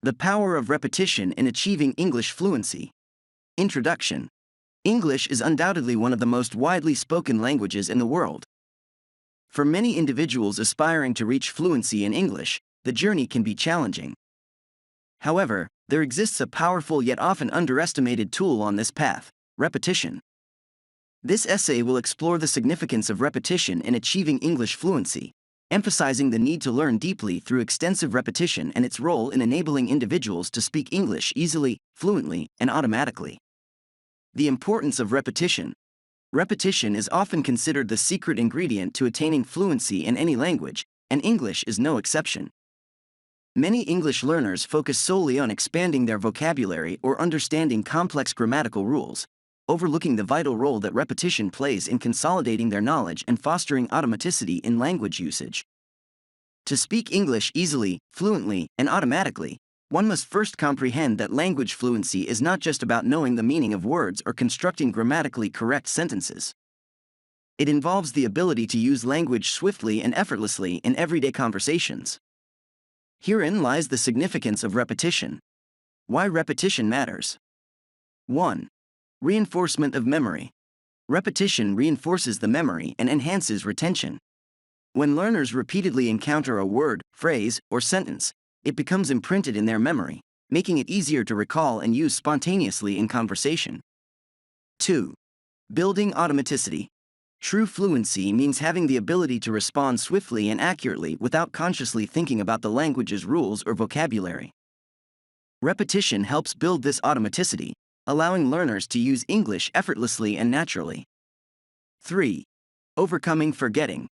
The power of repetition in achieving English fluency. Introduction. English is undoubtedly one of the most widely spoken languages in the world. For many individuals aspiring to reach fluency in English, the journey can be challenging. However, there exists a powerful yet often underestimated tool on this path: repetition. This essay will explore the significance of repetition in achieving English fluency, emphasizing the need to learn deeply through extensive repetition and its role in enabling individuals to speak English easily, fluently, and automatically. The importance of repetition. Repetition is often considered the secret ingredient to attaining fluency in any language, and English is no exception. Many English learners focus solely on expanding their vocabulary or understanding complex grammatical rules, overlooking the vital role that repetition plays in consolidating their knowledge and fostering automaticity in language usage. To speak English easily, fluently, and automatically, one must first comprehend that language fluency is not just about knowing the meaning of words or constructing grammatically correct sentences. It involves the ability to use language swiftly and effortlessly in everyday conversations. Herein lies the significance of repetition. Why repetition matters. 1. Reinforcement of memory. Repetition reinforces the memory and enhances retention. When learners repeatedly encounter a word, phrase, or sentence, it becomes imprinted in their memory, making it easier to recall and use spontaneously in conversation. 2. Building automaticity. True fluency means having the ability to respond swiftly and accurately without consciously thinking about the language's rules or vocabulary. Repetition helps build this automaticity, allowing learners to use English effortlessly and naturally. 3. Overcoming forgetting.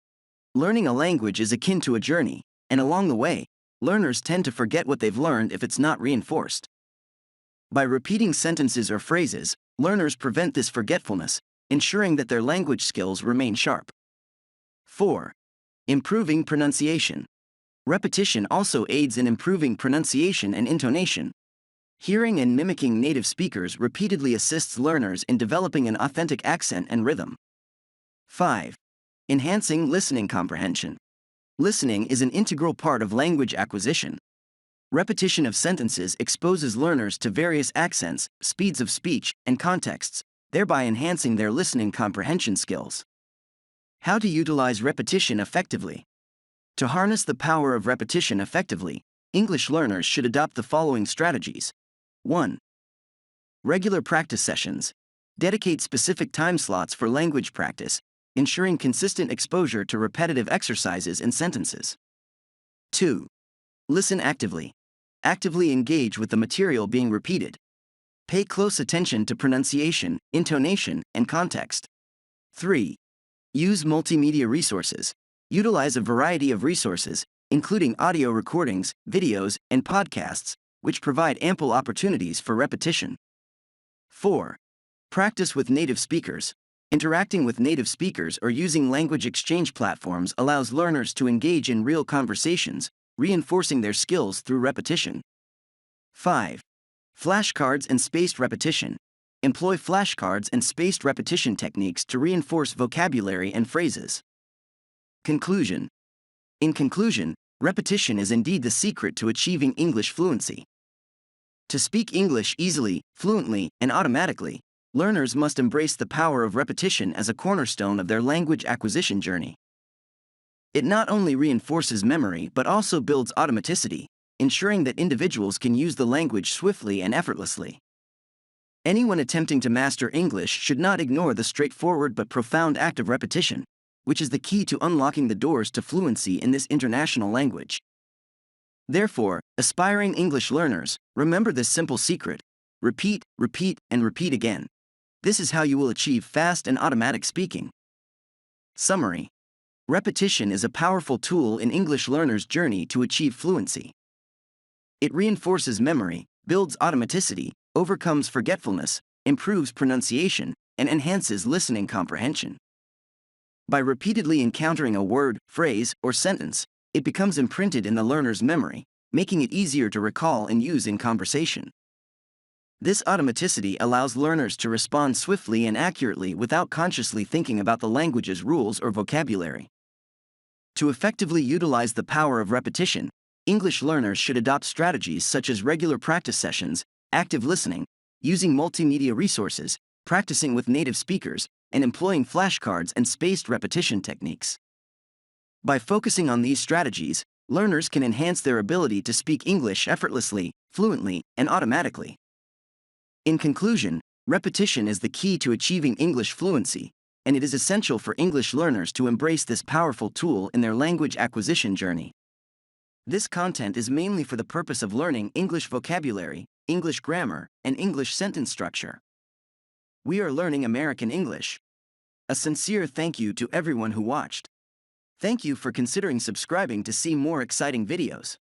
Learning a language is akin to a journey, and along the way, learners tend to forget what they've learned if it's not reinforced. By repeating sentences or phrases, learners prevent this forgetfulness, ensuring that their language skills remain sharp. 4. Improving pronunciation. Repetition also aids in improving pronunciation and intonation. Hearing and mimicking native speakers repeatedly assists learners in developing an authentic accent and rhythm. 5. Enhancing listening comprehension. Listening is an integral part of language acquisition. Repetition of sentences exposes learners to various accents, speeds of speech, and contexts, thereby enhancing their listening comprehension skills. How to utilize repetition effectively. To harness the power of repetition effectively, English learners should adopt the following strategies. 1. Regular practice sessions. Dedicate specific time slots for language practice, ensuring consistent exposure to repetitive exercises and sentences. 2. Listen actively. Actively engage with the material being repeated. Pay close attention to pronunciation, intonation, and context. 3. Use multimedia resources. Utilize a variety of resources, including audio recordings, videos, and podcasts, which provide ample opportunities for repetition. 4. Practice with native speakers. Interacting with native speakers or using language exchange platforms allows learners to engage in real conversations, reinforcing their skills through repetition. 5. Flashcards and spaced repetition. Employ flashcards and spaced repetition techniques to reinforce vocabulary and phrases. Conclusion. In conclusion, repetition is indeed the secret to achieving English fluency. To speak English easily, fluently, and automatically, learners must embrace the power of repetition as a cornerstone of their language acquisition journey. It not only reinforces memory but also builds automaticity, ensuring that individuals can use the language swiftly and effortlessly. Anyone attempting to master English should not ignore the straightforward but profound act of repetition, which is the key to unlocking the doors to fluency in this international language. Therefore, aspiring English learners, remember this simple secret: repeat, repeat, and repeat again. This is how you will achieve fast and automatic speaking. Summary. Repetition is a powerful tool in English learners' journey to achieve fluency. It reinforces memory, builds automaticity, overcomes forgetfulness, improves pronunciation, and enhances listening comprehension. By repeatedly encountering a word, phrase, or sentence, it becomes imprinted in the learner's memory, making it easier to recall and use in conversation. This automaticity allows learners to respond swiftly and accurately without consciously thinking about the language's rules or vocabulary. To effectively utilize the power of repetition, English learners should adopt strategies such as regular practice sessions, active listening, using multimedia resources, practicing with native speakers, and employing flashcards and spaced repetition techniques. By focusing on these strategies, learners can enhance their ability to speak English effortlessly, fluently, and automatically. In conclusion, repetition is the key to achieving English fluency, and it is essential for English learners to embrace this powerful tool in their language acquisition journey. This content is mainly for the purpose of learning English vocabulary, English grammar, and English sentence structure. We are learning American English. A sincere thank you to everyone who watched. Thank you for considering subscribing to see more exciting videos.